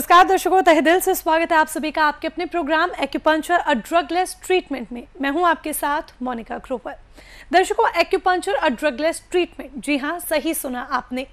नमस्कार दर्शकों, तहे दिल से स्वागत है आप सभी का आपके अपने प्रोग्राम एक्यूपंक्चर अ ड्रगलेस ट्रीटमेंट में। मैं हूं आपके साथ मोनिका ग्रोवर। दर्शकों, एक्यूपंक्चर अ ड्रगलेस ट्रीटमेंट, जी हां, सही सुना आपने।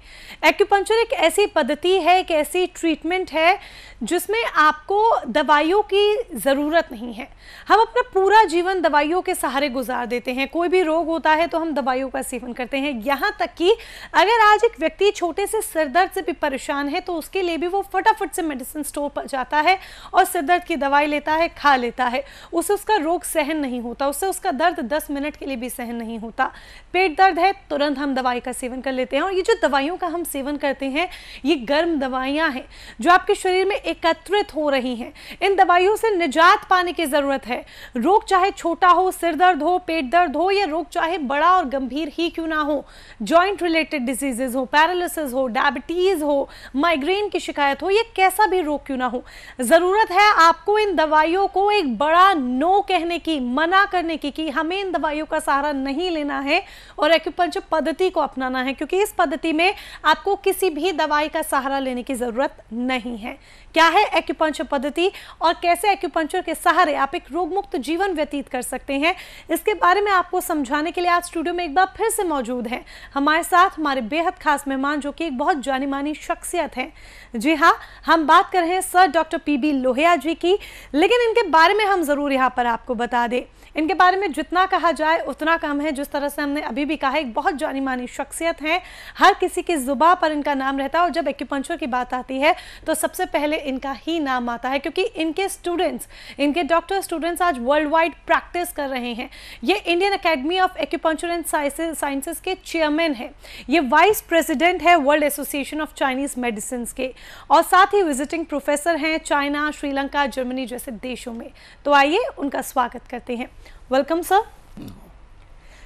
एक्यूपंक्चर एक ऐसी पद्धति है, एक ऐसी ट्रीटमेंट है जिसमें आपको दवाइयों की ज़रूरत नहीं है। हम अपना पूरा जीवन दवाइयों के सहारे गुजार देते हैं। कोई भी रोग होता है तो हम दवाइयों का सेवन करते हैं। यहाँ तक कि अगर आज एक व्यक्ति छोटे से सिरदर्द से भी परेशान है तो उसके लिए भी वो फटाफट से मेडिसिन स्टोर पर जाता है और सिरदर्द की दवाई लेता है, खा लेता है। उसे उसका रोग सहन नहीं होता, उससे उसका दर्द 10 मिनट के लिए भी सहन नहीं होता। पेट दर्द है, तुरंत हम दवाई का सेवन कर लेते हैं। और ये जो दवाइयों का हम सेवन करते हैं, ये गर्म दवाइयाँ हैं जो आपके शरीर में एकत्रित हो रही हैं। इन दवाइयों से निजात पाने की ज़रूरत है। रोग चाहे छोटा हो, सिर दर्द हो, पेट दर्द हो, या रोग चाहे बड़ा और गंभीर ही क्यों ना हो, जॉइंट रिलेटेड डिजीजेज हो, पैरालिसिस हो, डायबिटीज़ हो, माइग्रेन की शिकायत हो, ये कैसा भी रोग क्यों ना हो, ज़रूरत है आपको इन दवाइयों को एक बड़ा नो कहने की, मना करने की कि हमें इन दवाइयों का सहारा नहीं लेना है और एक्यूपंक्चर पद्धति को अपनाना है, क्योंकि इस पद्धति में आपको किसी भी दवाई का सहारा लेने की ज़रूरत नहीं है। क्या है एक्यूपंक्चर पद्धति और कैसे एक्यूपंक्चर के सहारे आप एक रोग मुक्त जीवन व्यतीत कर सकते हैं, इसके बारे में आपको समझाने के लिए आज स्टूडियो में एक बार फिर से मौजूद हैं हमारे साथ हमारे बेहद खास मेहमान, जो कि एक बहुत जानी मानी शख्सियत हैं। जी हाँ, हम बात कर रहे हैं sir doctor PB Lohia ji की। लेकिन इनके बारे में हम ज़रूर यहाँ पर आपको बता दें, इनके बारे में जितना कहा जाए उतना कम है। जिस तरह से हमने अभी भी कहा, एक बहुत जानी मानी शख्सियत हैं, हर किसी की जुबान पर इनका नाम रहता है। और जब एक्यूपंक्चर की बात आती है तो सबसे पहले इनका ही नाम आता है, क्योंकि इनके स्टूडेंट्स, इनके डॉक्टर स्टूडेंट्स आज वर्ल्ड वाइड प्रैक्टिस कर रहे हैं। ये Indian academy of acupuncture and sciences के चेयरमैन है, ये वाइस प्रेसिडेंट है world association of Chinese medicine के, और साथ ही विजिटिंग प्रोफेसर हैं चाइना, श्रीलंका, जर्मनी जैसे देशों में। तो आइए उनका स्वागत करते हैं। Welcome sir.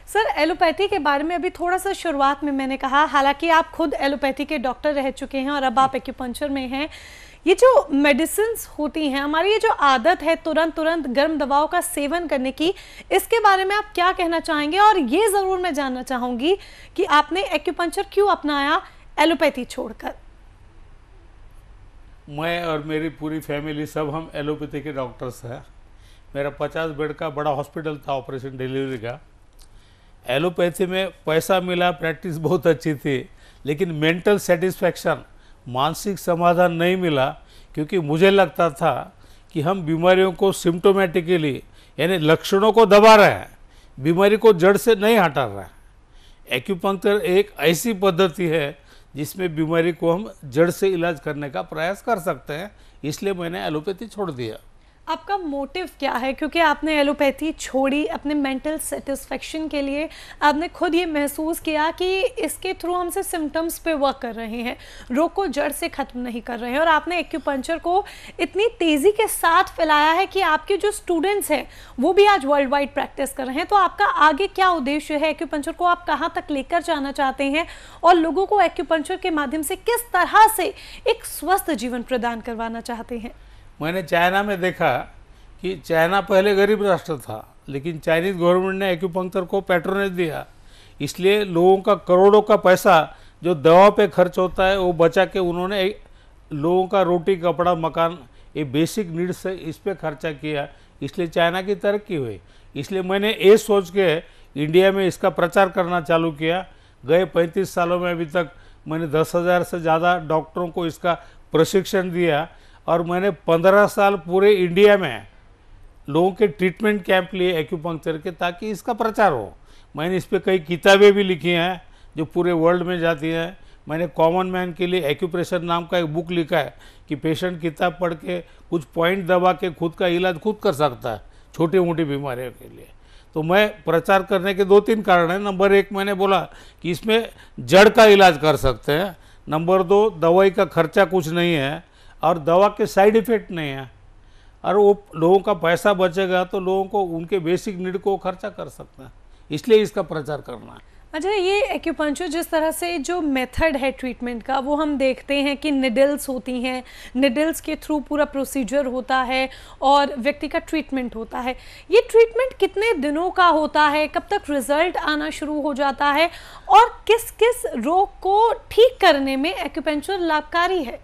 सर, एलोपैथी के बारे में अभी थोड़ा सा शुरुआत में मैंने कहा, हालांकि आप खुद एलोपैथी के डॉक्टर रह चुके हैं और अब आप एक्यूपंक्चर में हैं। ये जो मेडिसिन्स होती हैं, हमारी ये जो आदत है तुरंत गर्म दवाओं का सेवन करने की, इसके बारे में आप क्या कहना चाहेंगे? और ये ज़रूर मैं जानना चाहूँगी कि आपने एक्यूपंक्चर क्यों अपनाया एलोपैथी छोड़कर? मैं और मेरी पूरी फैमिली सब हम एलोपैथी के डॉक्टर्स हैं। मेरा 50 बेड का बड़ा हॉस्पिटल था ऑपरेशन डिलीवरी का। एलोपैथी में पैसा मिला, प्रैक्टिस बहुत अच्छी थी, लेकिन मेंटल सेटिस्फैक्शन, मानसिक समाधान नहीं मिला, क्योंकि मुझे लगता था कि हम बीमारियों को सिम्टोमेटिकली, यानी लक्षणों को दबा रहे हैं, बीमारी को जड़ से नहीं हटा रहे हैं। एक्यूपंक्चर एक ऐसी पद्धति है जिसमें बीमारी को हम जड़ से इलाज करने का प्रयास कर सकते हैं, इसलिए मैंने एलोपैथी छोड़ दिया। आपका मोटिव क्या है? क्योंकि आपने एलोपैथी छोड़ी अपने मेंटल सेटिस्फेक्शन के लिए, आपने खुद ये महसूस किया कि इसके थ्रू हम सिर्फ सिम्टम्स पे वर्क कर रहे हैं, रोग को जड़ से ख़त्म नहीं कर रहे हैं, और आपने एक्यूपंक्चर को इतनी तेज़ी के साथ फैलाया है कि आपके जो स्टूडेंट्स हैं वो भी आज वर्ल्ड वाइड प्रैक्टिस कर रहे हैं। तो आपका आगे क्या उद्देश्य है? एक्यूपंक्चर को आप कहाँ तक लेकर जाना चाहते हैं और लोगों को एक्यूपंक्चर के माध्यम से किस तरह से एक स्वस्थ जीवन प्रदान करवाना चाहते हैं? मैंने चाइना में देखा कि चाइना पहले गरीब राष्ट्र था, लेकिन चाइनीज़ गवर्नमेंट ने एक्यूपंक्चर को पैट्रोनेज दिया, इसलिए लोगों का करोड़ों का पैसा जो दवा पे खर्च होता है वो बचा के उन्होंने लोगों का रोटी, कपड़ा, मकान, ये बेसिक नीड्स से इस पे खर्चा किया, इसलिए चाइना की तरक्की हुई। इसलिए मैंने ये सोच के इंडिया में इसका प्रचार करना चालू किया। गए 35 सालों में अभी तक मैंने 10,000 से ज़्यादा डॉक्टरों को इसका प्रशिक्षण दिया, और मैंने 15 साल पूरे इंडिया में लोगों के ट्रीटमेंट कैंप लिए एक्यूपंक्चर के, ताकि इसका प्रचार हो। मैंने इस पर कई किताबें भी लिखी हैं जो पूरे वर्ल्ड में जाती हैं। मैंने कॉमन मैन के लिए एक्यूप्रेशर नाम का एक बुक लिखा है कि पेशेंट किताब पढ़ के कुछ पॉइंट दबा के खुद का इलाज खुद कर सकता है छोटी मोटी बीमारियों के लिए। तो मैं प्रचार करने के 2-3 कारण हैं। नंबर 1, मैंने बोला कि इसमें जड़ का इलाज कर सकते हैं। नंबर 2, दवाई का खर्चा कुछ नहीं है और दवा के साइड इफ़ेक्ट नहीं है, और वो लोगों का पैसा बचेगा तो लोगों को उनके बेसिक नीड को खर्चा कर सकते हैं, इसलिए इसका प्रचार करना है। अच्छा, ये एक्यूपंक्चर जिस तरह से जो मेथड है ट्रीटमेंट का, वो हम देखते हैं कि निडल्स होती हैं, निडल्स के थ्रू पूरा प्रोसीजर होता है और व्यक्ति का ट्रीटमेंट होता है। ये ट्रीटमेंट कितने दिनों का होता है? कब तक रिजल्ट आना शुरू हो जाता है? और किस किस रोग को ठीक करने में एक्यूपंक्चर लाभकारी है?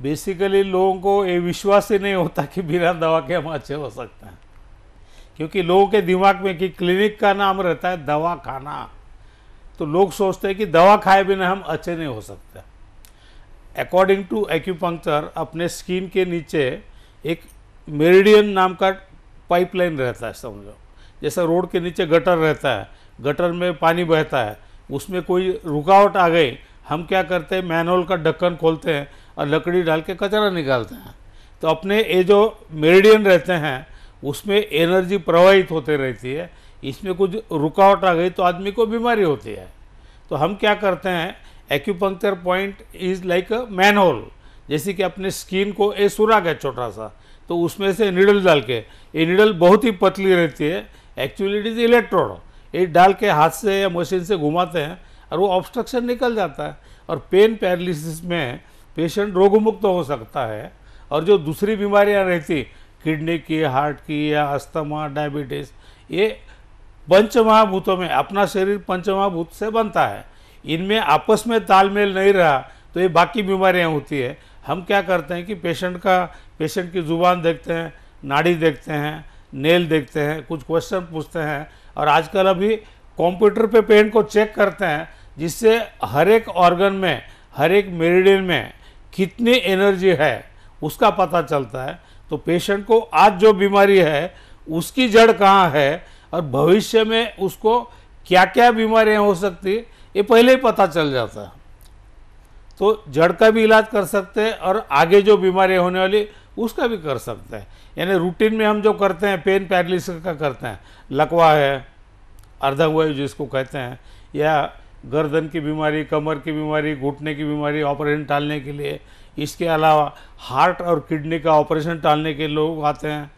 बेसिकली लोगों को ये विश्वास ही नहीं होता कि बिना दवा के हम अच्छे हो सकते हैं, क्योंकि लोगों के दिमाग में कि क्लिनिक का नाम रहता है दवा खाना, तो लोग सोचते हैं कि दवा खाए बिना हम अच्छे नहीं हो सकते। अकॉर्डिंग टू एक्यूपंक्चर, अपने स्किन के नीचे एक मेरिडियन नाम का पाइपलाइन रहता है, समझो जैसा रोड के नीचे गटर रहता है, गटर में पानी बहता है, उसमें कोई रुकावट आ गई, हम क्या करते हैं, मैनहोल का ढक्कन खोलते हैं और लकड़ी डाल के कचरा निकालते हैं। तो अपने ये जो मेरिडियन रहते हैं उसमें एनर्जी प्रवाहित होते रहती है, इसमें कुछ रुकावट आ गई तो आदमी को बीमारी होती है। तो हम क्या करते हैं, acupuncture point is like a manhole, जैसे कि अपने स्किन को ए सुराख है छोटा सा, तो उसमें से निडल डाल के, ये निडल बहुत ही पतली रहती है, एक्चुअली इट इज़ इलेक्ट्रोड, ये डाल के हाथ से या मशीन से घुमाते हैं और वो ऑब्स्ट्रक्शन निकल जाता है और पेन पैरालिसिस में पेशेंट रोगमुक्त हो सकता है। और जो दूसरी बीमारियां रहती, किडनी की, हार्ट की या अस्थमा, डायबिटीज़, ये पंचमहाभूतों में, अपना शरीर पंचमहाभूत से बनता है, इनमें आपस में तालमेल नहीं रहा तो ये बाकी बीमारियां होती है। हम क्या करते हैं कि पेशेंट की ज़ुबान देखते हैं, नाड़ी देखते हैं, नेल देखते हैं, कुछ क्वेश्चन पूछते हैं, और आजकल अभी कंप्यूटर पे पेशेंट को चेक करते हैं, जिससे हर एक ऑर्गन में, हर एक मेरिडियन में कितनी एनर्जी है उसका पता चलता है। तो पेशेंट को आज जो बीमारी है उसकी जड़ कहाँ है और भविष्य में उसको क्या क्या बीमारियां हो सकती है ये पहले ही पता चल जाता है। तो जड़ का भी इलाज कर सकते हैं और आगे जो बीमारियां होने वाली उसका भी कर सकते हैं। यानी रूटीन में हम जो करते हैं, पेन पैरालिसिस का करते हैं, लकवा है, अर्धंगवायु जिसको कहते हैं, या गर्दन की बीमारी, कमर की बीमारी, घुटने की बीमारी, ऑपरेशन टालने के लिए, इसके अलावा हार्ट और किडनी का ऑपरेशन टालने के लोग आते हैं,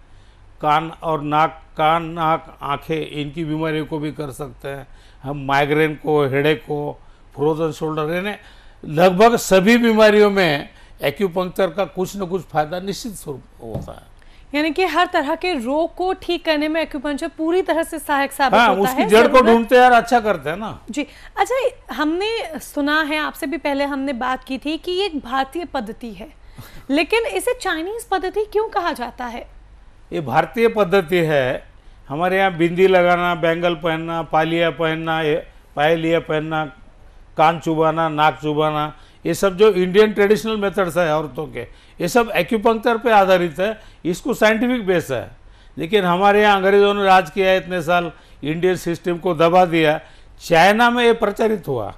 कान नाक आँखें, इनकी बीमारियों को भी कर सकते हैं हम, माइग्रेन को, हेडेक को, फ्रोजन शोल्डर, यानी लगभग सभी बीमारियों में एक्यूपंक्चर का कुछ न कुछ फायदा निश्चित स्वरूप होता है। यानी कि हर तरह के रोग को ठीक करने में एक्यूपंक्चर पूरी तरह से सहायक साबित होता है। उसकी जड़ को ढूंढते हैं और अच्छा करते हैं ना जी। अच्छा, हमने सुना है, आपसे भी पहले हमने बात की थी कि ये एक भारतीय पद्धति है, लेकिन इसे चाइनीज पद्धति क्यों कहा जाता है? ये भारतीय पद्धति है। हमारे यहाँ बिंदी लगाना, बैंगल पहनना, पालिया पहनना, पायलिया पहनना, कान चुबाना, नाक चुबाना, ये सब जो इंडियन ट्रेडिशनल मेथड्स है औरतों के, ये सब एक्यूपंक्चर पे आधारित है, इसको साइंटिफिक बेस है। लेकिन हमारे यहाँ अंग्रेज़ों ने राज किया इतने साल, इंडियन सिस्टम को दबा दिया। चाइना में ये प्रचारित हुआ।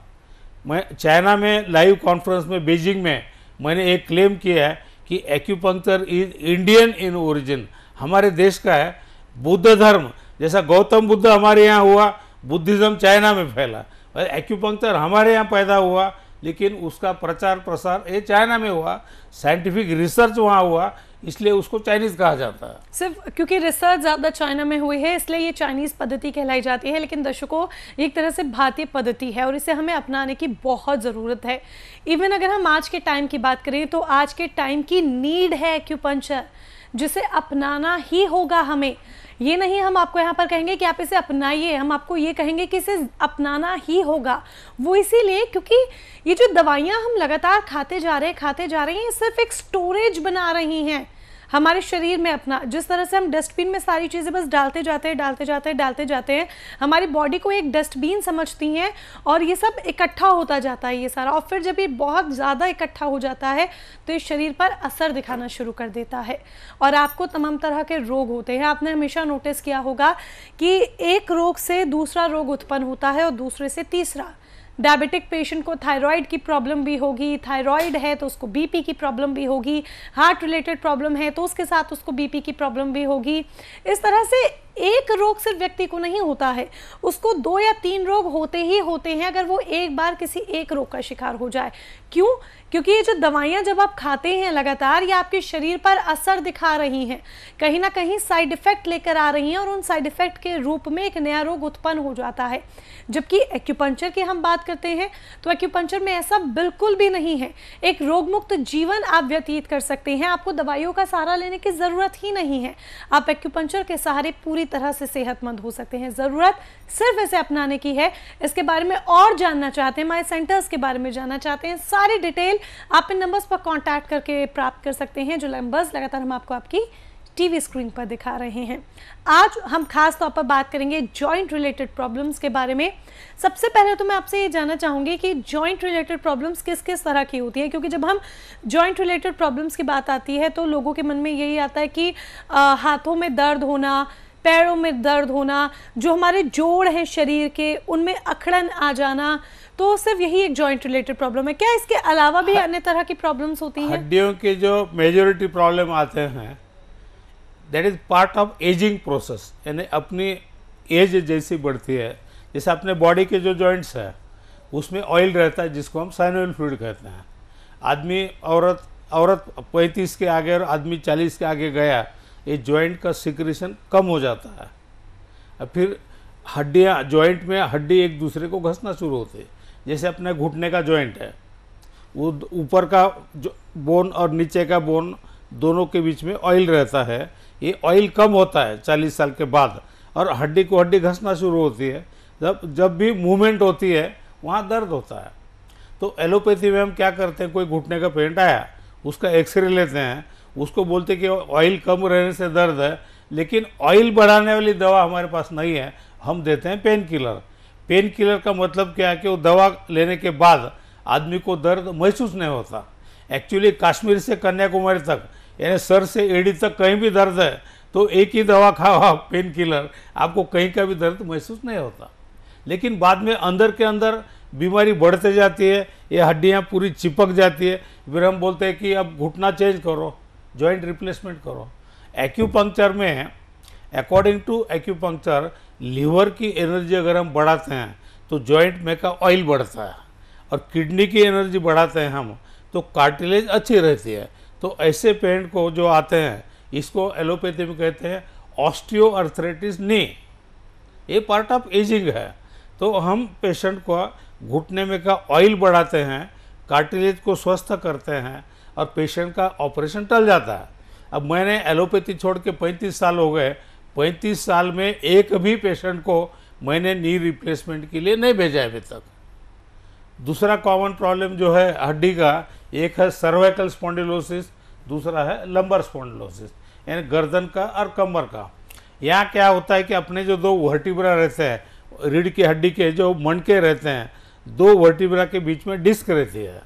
मैं चाइना में लाइव कॉन्फ्रेंस में बीजिंग में मैंने एक क्लेम किया है कि acupuncture is Indian in origin, हमारे देश का है। बुद्ध धर्म, जैसा गौतम बुद्ध हमारे यहाँ हुआ, बुद्धिज़्म चाइना में फैला, एक्यूपंक्चर हमारे यहाँ पैदा हुआ, लेकिन उसका प्रचार प्रसार ये चाइना में हुआ, साइंटिफिक रिसर्च वहाँ हुआ, इसलिए उसको चाइनीज़ कहा जाता है। सिर्फ क्योंकि रिसर्च ज़्यादा चाइना में हुई है इसलिए ये चाइनीज़ पद्धति कहलाई जाती है, लेकिन दर्शकों एक तरह से भारतीय पद्धति है और इसे हमें अपनाने की बहुत ज़रूरत है। इवन अगर हम आज के टाइम की बात करें तो आज के टाइम की नीड है एक्यूपंक्चर, जिसे अपनाना ही होगा हमें। ये नहीं हम आपको यहाँ पर कहेंगे कि आप इसे अपनाइए, हम आपको ये कहेंगे कि इसे अपनाना ही होगा। वो इसीलिए क्योंकि ये जो दवाइयाँ हम लगातार खाते जा रहे हैं, ये सिर्फ एक स्टोरेज बना रही हैं हमारे शरीर में अपना। जिस तरह से हम डस्टबिन में सारी चीज़ें बस डालते जाते हैं, हमारी बॉडी को एक डस्टबिन समझती हैं और ये सब इकट्ठा होता जाता है ये सारा, और फिर जब ये बहुत ज़्यादा इकट्ठा हो जाता है तो ये शरीर पर असर दिखाना शुरू कर देता है और आपको तमाम तरह के रोग होते हैं। आपने हमेशा नोटिस किया होगा कि एक रोग से दूसरा रोग उत्पन्न होता है और दूसरे से तीसरा। डायबिटिक पेशेंट को थायराइड की प्रॉब्लम भी होगी, थायराइड है तो उसको बीपी की प्रॉब्लम भी होगी, हार्ट रिलेटेड प्रॉब्लम है तो उसके साथ उसको बीपी की प्रॉब्लम भी होगी। इस तरह से एक रोग सिर्फ व्यक्ति को नहीं होता है, उसको 2 या 3 रोग होते ही होते हैं अगर वो एक बार किसी एक रोग का शिकार हो जाए। क्यों? क्योंकि ये जो दवाइयाँ जब आप खाते हैं लगातार, ये आपके शरीर पर असर दिखा रही हैं, कहीं ना कहीं साइड इफ़ेक्ट लेकर आ रही हैं और उन साइड इफ़ेक्ट के रूप में एक नया रोग उत्पन्न हो जाता है। जबकि एक्यूपंक्चर की हम बात करते हैं तो एक्यूपंक्चर में ऐसा बिल्कुल भी नहीं है। एक रोग मुक्त जीवन आप व्यतीत कर सकते हैं, आपको दवाइयों का सहारा लेने की ज़रूरत ही नहीं है। आप एक्यूपंक्चर के सहारे पूरी पूरी तरह से सेहतमंद हो सकते हैं। ज़रूरत सिर्फ इसे अपनाने की है। इसके बारे में और जानना चाहते हैं, माई सेंटर्स के बारे में जानना चाहते हैं, सारी डिटेल आप इन नंबर्स पर कॉन्टैक्ट करके प्राप्त कर सकते हैं, जो नंबर्स लगातार हम आपको आपकी टीवी स्क्रीन पर दिखा रहे हैं। आज हम खास तौर पर बात करेंगे जॉइंट रिलेटेड प्रॉब्लम्स के बारे में। सबसे पहले तो मैं आपसे ये जानना चाहूँगी कि जॉइंट रिलेटेड प्रॉब्लम्स किस किस तरह की होती हैं, क्योंकि जब हम जॉइंट रिलेटेड प्रॉब्लम्स की बात आती है तो लोगों के मन में यही आता है कि हाथों में दर्द होना, पैरों में दर्द होना, जो हमारे जोड़ हैं शरीर के उनमें अकड़न आ जाना, तो सिर्फ यही एक जॉइंट रिलेटेड प्रॉब्लम है क्या? इसके अलावा भी अन्य तरह की प्रॉब्लम्स होती हैं? हड्डियों के जो मेजॉरिटी प्रॉब्लम आते हैं that is part of ageing process, यानी अपनी एज जैसी बढ़ती है, जैसे अपने बॉडी के जो जॉइंट्स है उसमें ऑयल रहता है जिसको हम साइनोवियल फ्लूइड कहते हैं। आदमी औरत 35 के आगे और आदमी 40 के आगे गया, ये जॉइंट का सिक्रेशन कम हो जाता है। अब फिर हड्डियाँ, जॉइंट में हड्डी एक दूसरे को घसना शुरू होती है। जैसे अपने घुटने का जॉइंट है, वो ऊपर का जो बोन और नीचे का बोन दोनों के बीच में ऑयल रहता है, ये ऑयल कम होता है 40 साल के बाद और हड्डी को हड्डी घसना शुरू होती है। जब भी मूवमेंट होती है वहाँ दर्द होता है। तो एलोपैथी में हम क्या करते हैं, कोई घुटने का पेंट आया उसका एक्सरे लेते हैं, उसको बोलते हैं कि ऑयल कम रहने से दर्द है, लेकिन ऑयल बढ़ाने वाली दवा हमारे पास नहीं है, हम देते हैं पेन किलर। पेन किलर का मतलब क्या है कि वो दवा लेने के बाद आदमी को दर्द महसूस नहीं होता। एक्चुअली कश्मीर से कन्याकुमारी तक, यानी सर से एड़ी तक कहीं भी दर्द है तो एक ही दवा खाओ आप, पेन किलर, आपको कहीं का भी दर्द महसूस नहीं होता। लेकिन बाद में अंदर के अंदर बीमारी बढ़ते जाती है, ये हड्डियाँ पूरी चिपक जाती है, फिर हम बोलते हैं कि अब घुटना चेंज करो, जॉइंट रिप्लेसमेंट करो। एक्यूपंक्चर में, अकॉर्डिंग टू एक्यूपंक्चर, लीवर की एनर्जी अगर हम बढ़ाते हैं तो जॉइंट में का ऑयल बढ़ता है, और किडनी की एनर्जी बढ़ाते हैं हम तो कार्टिलेज अच्छी रहती है। तो ऐसे पेशेंट को जो आते हैं, इसको एलोपैथी में कहते हैं ऑस्टियोआर्थराइटिस नी, ये पार्ट ऑफ एजिंग है। तो हम पेशेंट को घुटने में का ऑयल बढ़ाते हैं, कार्टिलेज को स्वस्थ करते हैं और पेशेंट का ऑपरेशन टल जाता है। अब मैंने एलोपैथी छोड़ के 35 साल हो गए, 35 साल में एक भी पेशेंट को मैंने नी रिप्लेसमेंट के लिए नहीं भेजा है अभी तक। दूसरा कॉमन प्रॉब्लम जो है हड्डी का, एक है सर्वाइकल स्पॉन्डिलोसिस, दूसरा है लंबर स्पॉन्डिलोसिस, यानी गर्दन का और कमर का। यहाँ क्या होता है कि अपने जो दो वर्टिब्रा रहते हैं, रीढ़ की हड्डी के जो मणके रहते हैं, दो वर्टिब्रा के बीच में डिस्क रहती है।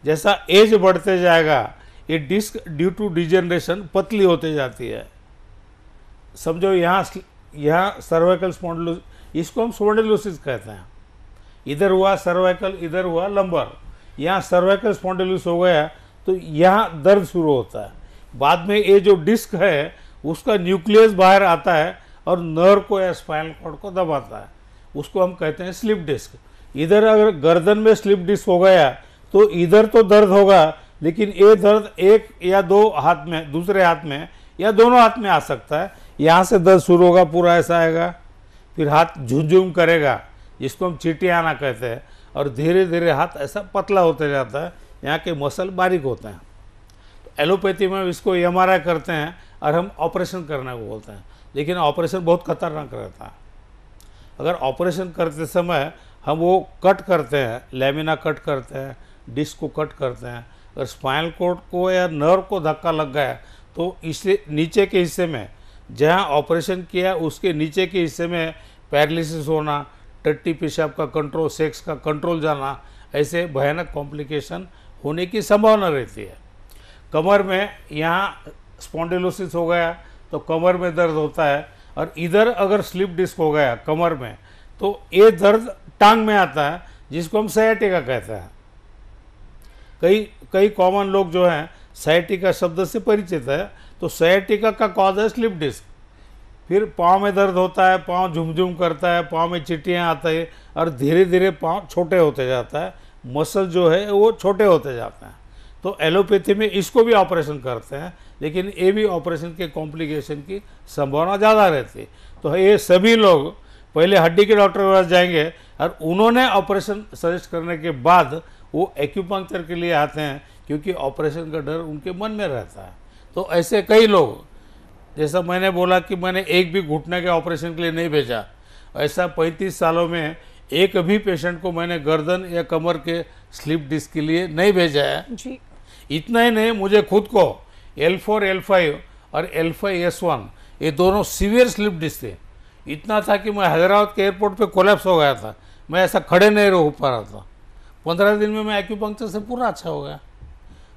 जैसा एज बढ़ते जाएगा ये डिस्क ड्यू टू डिजेनरेशन पतली होते जाती है। समझो यहाँ सर्वाइकल स्पॉन्डिलोसिस, इसको हम स्पॉन्डिलोसिस कहते हैं। इधर हुआ सर्वाइकल, इधर हुआ लंबर, यहाँ सर्वाइकल स्पॉन्डिलोसिस हो गया तो यहाँ दर्द शुरू होता है। बाद में ये जो डिस्क है उसका न्यूक्लियस बाहर आता है और नर्व को या स्पाइनल कॉर्ड को दबाता है, उसको हम कहते हैं स्लिप डिस्क। इधर अगर गर्दन में स्लिप डिस्क हो गया तो इधर तो दर्द होगा, लेकिन ये दर्द एक या दो हाथ में, दूसरे हाथ में या दोनों हाथ में आ सकता है। यहाँ से दर्द शुरू होगा, पूरा ऐसा आएगा, फिर हाथ झुमझुम करेगा, जिसको हम चीटियाना कहते हैं, और धीरे धीरे हाथ ऐसा पतला होते जाता है, यहाँ के मसल बारीक होते हैं। तो एलोपैथी में इसको एमआरआई करते हैं और हम ऑपरेशन करने को बोलते हैं, लेकिन ऑपरेशन बहुत खतरनाक रहता है। अगर ऑपरेशन करते समय हम वो कट करते हैं, लेमिना कट करते हैं, डिस्क को कट करते हैं, अगर स्पाइनल कॉर्ड को या नर्व को धक्का लग गया तो इससे नीचे के हिस्से में, जहाँ ऑपरेशन किया उसके नीचे के हिस्से में पैरालिसिस होना, टट्टी पेशाब का कंट्रोल, सेक्स का कंट्रोल जाना, ऐसे भयानक कॉम्प्लिकेशन होने की संभावना रहती है। कमर में यहाँ स्पॉन्डिलोसिस हो गया तो कमर में दर्द होता है, और इधर अगर स्लिप डिस्क हो गया कमर में तो ये दर्द टांग में आता है, जिसको हम सयाटिका कहते हैं। कई कॉमन लोग जो हैं सयाटिका शब्द से परिचित है, तो सयाटिका का कॉज है स्लिप डिस्क। फिर पाँव में दर्द होता है, पाँव झुमझुम करता है, पाँव में चिट्टियाँ आती है और धीरे धीरे पाँव छोटे होते जाता है, मसल जो है वो छोटे होते जाते हैं। तो एलोपैथी में इसको भी ऑपरेशन करते हैं, लेकिन ये भी ऑपरेशन के कॉम्प्लिकेशन की संभावना ज़्यादा रहती है। तो ये सभी लोग पहले हड्डी के डॉक्टर के पास जाएंगे और उन्होंने ऑपरेशन सजेस्ट करने के बाद वो एक्यूपंक्चर के लिए आते हैं, क्योंकि ऑपरेशन का डर उनके मन में रहता है। तो ऐसे कई लोग जैसा मैंने बोला कि मैंने एक भी घुटने के ऑपरेशन के लिए नहीं भेजा, ऐसा 35 सालों में एक भी पेशेंट को मैंने गर्दन या कमर के स्लिप डिस्क के लिए नहीं भेजा है जी। इतना ही नहीं, मुझे खुद को L4 L5 और L5 S1 ये दोनों सीवियर स्लिप डिस्क थे। इतना था कि मैं हैदराबाद के एयरपोर्ट पे कोलैप्स हो गया था, मैं ऐसा खड़े नहीं रह पा रहा था। 15 दिन में मैं एक्यूपंक्चर से पूरा अच्छा हो गया।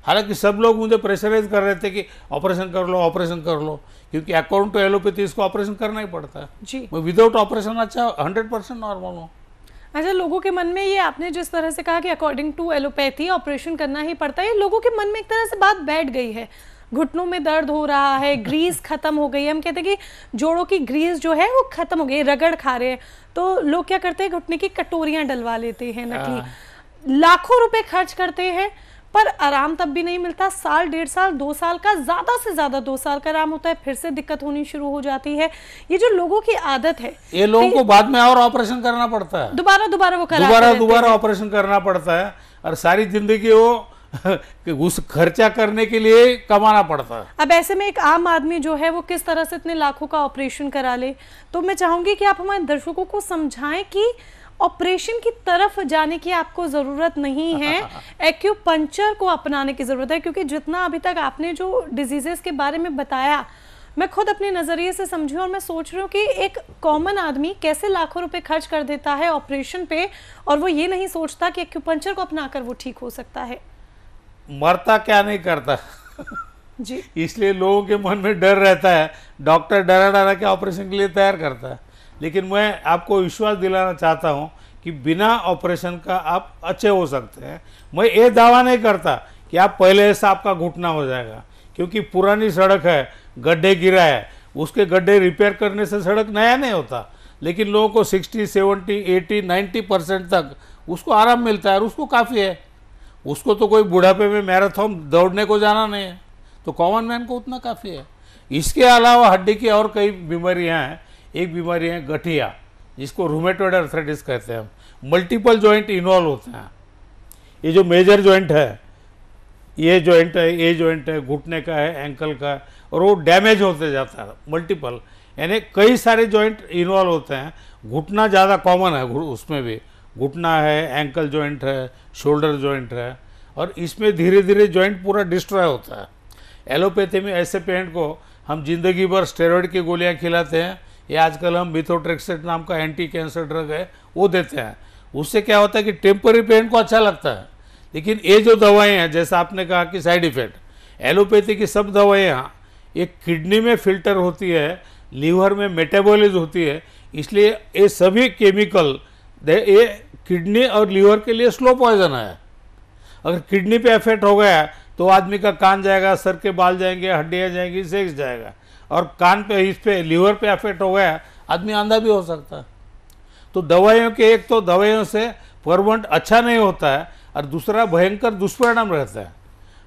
हालांकि सब लोग मुझे प्रेशराइज कर रहे थे कि ऑपरेशन कर लो, ऑपरेशन कर लो, क्योंकि अकॉर्डिंग टू एलोपैथी इसको ऑपरेशन करना ही पड़ता है। जी। मैं विदाउट ऑपरेशन अच्छा 100% नॉर्मल हूँ। अच्छा, लोगों के मन में ये आपने जिस तरह से कहा कि अकॉर्डिंग टू एलोपैथी ऑपरेशन करना ही पड़ता है, ये लोगों के मन में एक तरह से बात बैठ गई है। घुटनों में दर्द हो रहा है, ग्रीस खत्म हो गई है, हम कहते हैं कि जोड़ों की ग्रीस जो है वो खत्म हो गई, रगड़ खा रहे हैं, तो लोग क्या करते हैं, घुटने की कटोरियां डलवा लेते हैं नकली, लाखों रुपए खर्च करते हैं, पर आराम तब भी नहीं मिलता। साल, 1.5 साल, 2 साल का, ज्यादा से ज्यादा 2 साल का आराम होता है, फिर से दिक्कत होनी शुरू हो जाती है। ये जो लोगों की आदत है, ये लोगों को बाद में और ऑपरेशन करना पड़ता है, दोबारा वो दोबारा ऑपरेशन करना पड़ता है, और सारी जिंदगी वो उस खर्चा करने के लिए कमाना पड़ता है। अब ऐसे में एक आम आदमी जो है वो किस तरह से इतने लाखों का ऑपरेशन करा ले, तो मैं चाहूंगी कि आप हमारे दर्शकों को समझाएं कि ऑपरेशन की तरफ जाने की आपको ज़रूरत नहीं है, एक्यूपंक्चर को अपनाने की ज़रूरत है। क्योंकि जितना अभी तक आपने जो डिजीजेस के बारे में बताया, मैं खुद अपने नज़रिए से समझी और मैं सोच रही हूँ कि एक कॉमन आदमी कैसे लाखों रुपए खर्च कर देता है ऑपरेशन पे, और वो ये नहीं सोचता कि एक्यूपंक्चर को अपनाकर वो ठीक हो सकता है। मरता क्या नहीं करता जी। इसलिए लोगों के मन में डर रहता है, डॉक्टर डरा डरा के ऑपरेशन के लिए तैयार करता है। लेकिन मैं आपको विश्वास दिलाना चाहता हूं कि बिना ऑपरेशन का आप अच्छे हो सकते हैं। मैं ये दावा नहीं करता कि आप पहले से आपका घुटना हो जाएगा, क्योंकि पुरानी सड़क है, गड्ढे गिरा है, उसके गड्ढे रिपेयर करने से सड़क नया नहीं होता। लेकिन लोगों को 60, 70, 80, 90% तक उसको आराम मिलता है और उसको काफ़ी है। उसको तो कोई बुढ़ापे में मैराथन दौड़ने को जाना नहीं है, तो कॉमन मैन को उतना काफ़ी है। इसके अलावा हड्डी की और कई बीमारियां हैं। एक बीमारी है गठिया, जिसको रूमेटॉइड आर्थराइटिस कहते हैं। मल्टीपल जॉइंट इन्वॉल्व होते हैं। ये जो मेजर जॉइंट है, ये जॉइंट है, घुटने का है, एंकल का है, और वो डैमेज होते जाता है मल्टीपल, यानी कई सारे जॉइंट इन्वॉल्व होते हैं। घुटना ज़्यादा कॉमन है, उसमें भी घुटना है, एंकल जॉइंट है, शोल्डर जॉइंट है, और इसमें धीरे धीरे जॉइंट पूरा डिस्ट्रॉय होता है। एलोपैथी में ऐसे पेशेंट को हम जिंदगी भर स्टेरॉइड की गोलियां खिलाते हैं, या आजकल हम मिथोट्रेक्सेट नाम का एंटी कैंसर ड्रग है वो देते हैं। उससे क्या होता है कि टेम्पररी पेशेंट को अच्छा लगता है। लेकिन ये जो दवाएं हैं, जैसा आपने कहा कि साइड इफेक्ट, एलोपैथी की सब दवाएं एक किडनी में फिल्टर होती है, लीवर में मेटाबॉलिज होती है, इसलिए ये सभी केमिकल ये किडनी और लीवर के लिए स्लो पॉइजन है। अगर किडनी पे इफेक्ट हो गया तो आदमी का कान जाएगा, सर के बाल जाएंगे, हड्डियाँ जाएंगी, सेक्स जाएगा, और कान पे, इस पे, लीवर पे इफेक्ट हो गया, आदमी अंधा भी हो सकता है। तो दवाइयों के, एक तो दवाइयों से परमानेंट अच्छा नहीं होता है, और दूसरा भयंकर दुष्परिणाम रहता है।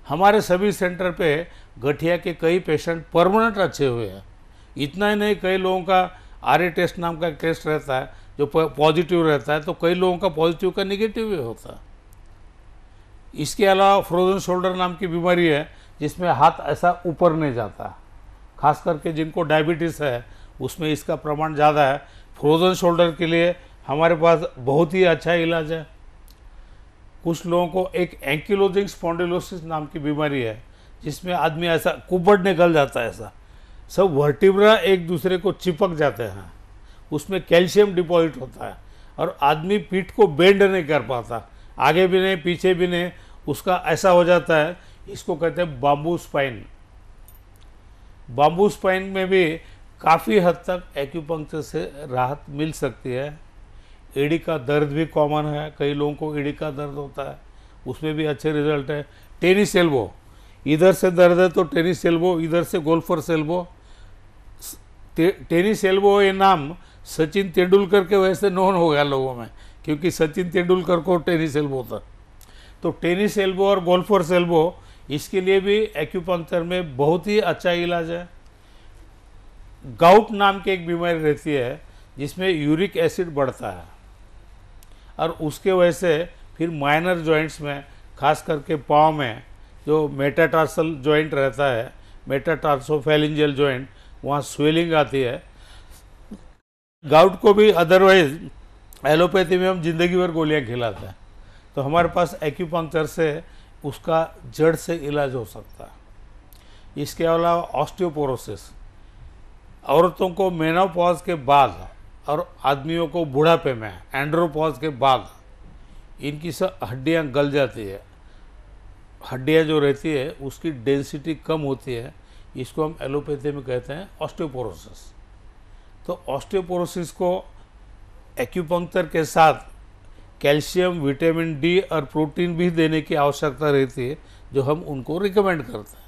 हमारे सभी सेंटर पे गठिया के कई पेशेंट परमानेंट अच्छे हुए हैं। इतना ही नहीं, कई लोगों का RA टेस्ट नाम का टेस्ट रहता है जो पॉजिटिव रहता है, तो कई लोगों का पॉजिटिव का निगेटिव भी होता है। इसके अलावा फ्रोजन शोल्डर नाम की बीमारी है, जिसमें हाथ ऐसा ऊपर नहीं जाता, खास करके जिनको डायबिटीज़ है उसमें इसका प्रमाण ज़्यादा है। फ्रोजन शोल्डर के लिए हमारे पास बहुत ही अच्छा इलाज है। कुछ लोगों को एक एंकिलोजिंग स्पॉन्डिलोसिस नाम की बीमारी है, जिसमें आदमी ऐसा कुबड़ निकल जाता है, ऐसा सब वर्टिब्रा एक दूसरे को चिपक जाते हैं, उसमें कैल्शियम डिपॉजिट होता है, और आदमी पीठ को बेंड नहीं कर पाता, आगे भी नहीं पीछे भी नहीं, उसका ऐसा हो जाता है। इसको कहते हैं बाम्बू स्पाइन। बाम्बू स्पाइन में भी काफ़ी हद तक एक्यूपंक्चर से राहत मिल सकती है। एड़ी का दर्द भी कॉमन है, कई लोगों को एड़ी का दर्द होता है, उसमें भी अच्छे रिजल्ट है। टेनिस एल्बो, इधर से दर्द है तो टेनिस एल्बो, इधर से गोल्फर्स एल्बो। टेनिस एल्बो ये नाम सचिन तेंदुलकर के वजह से नोन हो गया लोगों में, क्योंकि सचिन तेंदुलकर को टेनिस एल्बो था। तो टेनिस एल्बो और गोल्फर्स एल्बो, इसके लिए भी एक्यूपंक्चर में बहुत ही अच्छा इलाज है। गाउट नाम की एक बीमारी रहती है, जिसमें यूरिक एसिड बढ़ता है, और उसके वजह से फिर माइनर जॉइंट्स में, खास करके पाँव में जो मेटाटार्सल जॉइंट रहता है, मेटाटार्सोफैलिंजियल जॉइंट, वहाँ स्वेलिंग आती है। गाउट को भी अदरवाइज एलोपैथी में हम जिंदगी भर गोलियाँ खिलाते हैं, तो हमारे पास एक्यूपंक्चर से उसका जड़ से इलाज हो सकता है। इसके अलावा ऑस्टियोपोरोसिस, औरतों को मेनोपॉज के बाद और आदमियों को बुढ़ापे में एंड्रोपॉज के बाद इनकी सब हड्डियाँ गल जाती है, हड्डियाँ जो रहती है उसकी डेंसिटी कम होती है, इसको हम एलोपैथी में कहते हैं ऑस्टियोपोरोसिस। तो ऑस्टियोपोरोसिस को एक्यूपंक्चर के साथ कैल्शियम, विटामिन डी और प्रोटीन भी देने की आवश्यकता रहती है, जो हम उनको रिकमेंड करते हैं।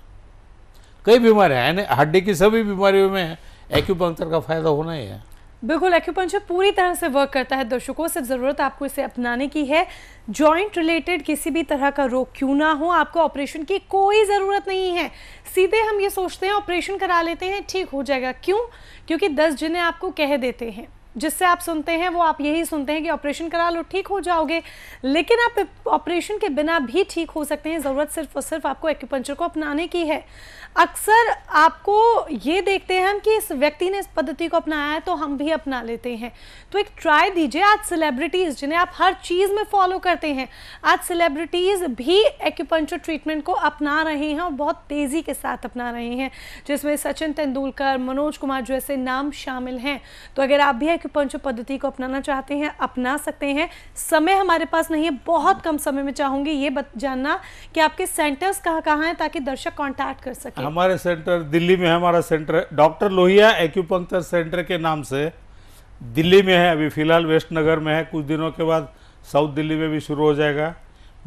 कई बीमारियाँ यानी हड्डी की सभी बीमारियों में एक्यूपंक्चर का फायदा होना ही है। बिल्कुल, एक्यूपंक्चर पूरी तरह से वर्क करता है दर्शकों, सिर्फ ज़रूरत आपको इसे अपनाने की है। जॉइंट रिलेटेड किसी भी तरह का रोग क्यों ना हो, आपको ऑपरेशन की कोई ज़रूरत नहीं है। सीधे हम ये सोचते हैं ऑपरेशन करा लेते हैं, ठीक हो जाएगा। क्यों? क्योंकि 10 जिन्हें आपको कह देते हैं, जिससे आप सुनते हैं वो आप यही सुनते हैं कि ऑपरेशन करा लो ठीक हो जाओगे, लेकिन आप ऑपरेशन के बिना भी ठीक हो सकते हैं। ज़रूरत सिर्फ और सिर्फ आपको एक्यूपंक्चर को अपनाने की है। अक्सर आपको ये देखते हैं हम कि इस व्यक्ति ने इस पद्धति को अपनाया है तो हम भी अपना लेते हैं, तो एक ट्राई दीजिए। आज सेलिब्रिटीज़ जिन्हें आप हर चीज़ में फॉलो करते हैं, आज सेलिब्रिटीज़ भी एक्यूपंक्चर ट्रीटमेंट को अपना रहे हैं और बहुत तेज़ी के साथ अपना रहे हैं, जिसमें सचिन तेंदुलकर, मनोज कुमार जैसे नाम शामिल हैं। तो अगर आप भी एक्यूपंक्चर पद्धति को अपनाना चाहते हैं, अपना सकते हैं। समय हमारे पास नहीं है, बहुत कम समय में चाहूँगी ये जानना कि आपके सेंटर्स कहाँ हैं ताकि दर्शक कॉन्टैक्ट कर सकें। हमारे सेंटर दिल्ली में है, हमारा centre doctor Lohia acupuncture centre के नाम से दिल्ली में है। अभी फ़िलहाल वेस्ट नगर में है, कुछ दिनों के बाद साउथ दिल्ली में भी शुरू हो जाएगा।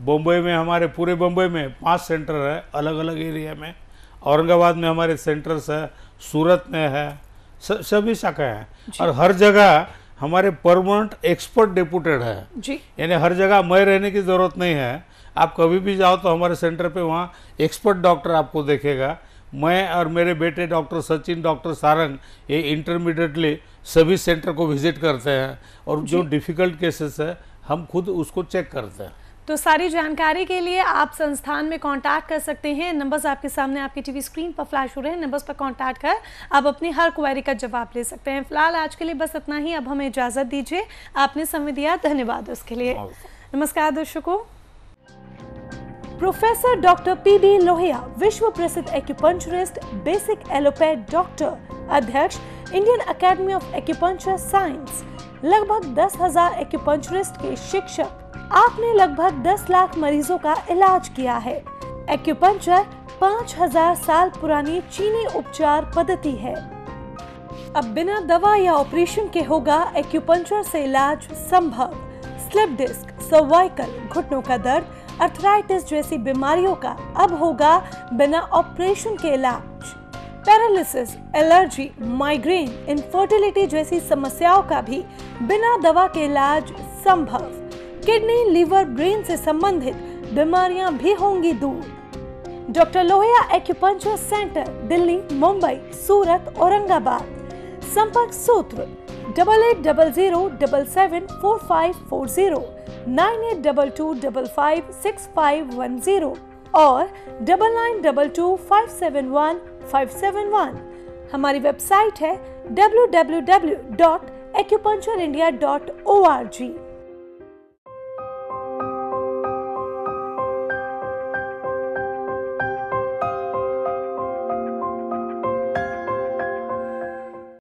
बम्बई में हमारे पूरे बम्बई में 5 सेंटर है अलग अलग एरिया में। औरंगाबाद में हमारे सेंटर्स है, सूरत में है, सभी शाखाएँ हैं। और हर जगह हमारे परमानेंट एक्सपर्ट डेपुटेड है जी, यानी हर जगह मैं रहने की ज़रूरत नहीं है। आप कभी भी जाओ तो हमारे सेंटर पे वहाँ एक्सपर्ट डॉक्टर आपको देखेगा। मैं और मेरे बेटे डॉक्टर सचिन, डॉक्टर सारंग ये इंटरमीडिएटली सभी सेंटर को विजिट करते हैं और जो डिफ़िकल्ट केसेस है हम खुद उसको चेक करते हैं। तो सारी जानकारी के लिए आप संस्थान में कांटेक्ट कर सकते हैं। नंबर्स आपके सामने आपकी टीवी स्क्रीन पर फ्लैश हो रहे हैं। नंबर्स पर कांटेक्ट कर आप अपनी हर क्वेरी का जवाब ले सकते हैं। फिलहाल आज के लिए बस इतना ही। अब हमें इजाज़त दीजिए। आपने समय दिया, धन्यवाद उसके लिए। नमस्कार दर्शकों। प्रोफेसर डॉक्टर पीबी लोहिया, विश्व प्रसिद्ध एक्यूपंक्चरिस्ट, बेसिक एलोपैथ डॉक्टर, अध्यक्ष Indian academy of acupuncture science, लगभग 10,000 एक्यूपंक्चरिस्ट के शिक्षक। आपने लगभग 10 लाख मरीजों का इलाज किया है। एक्यूपंक्चर 5000 साल पुरानी चीनी उपचार पद्धति है। अब बिना दवा या ऑपरेशन के होगा एक्यूपंक्चर से इलाज संभव। स्लिप डिस्क, सर्वाइकल, घुटनों का दर्द, अर्थराइटिस जैसी बीमारियों का अब होगा बिना ऑपरेशन के इलाज। पैरालिसिस, एलर्जी, माइग्रेन, इनफर्टिलिटी जैसी समस्याओं का भी बिना दवा के इलाज संभव। किडनी, लीवर, ब्रेन से संबंधित बीमारियां भी होंगी दूर। Doctor Lohia acupuncture centre, Delhi, Mumbai, Surat, Aurangabad. संपर्क सूत्र 8800774540, 9822556510 और 9922571571। हमारी वेबसाइट है www.acupunctureindia.org।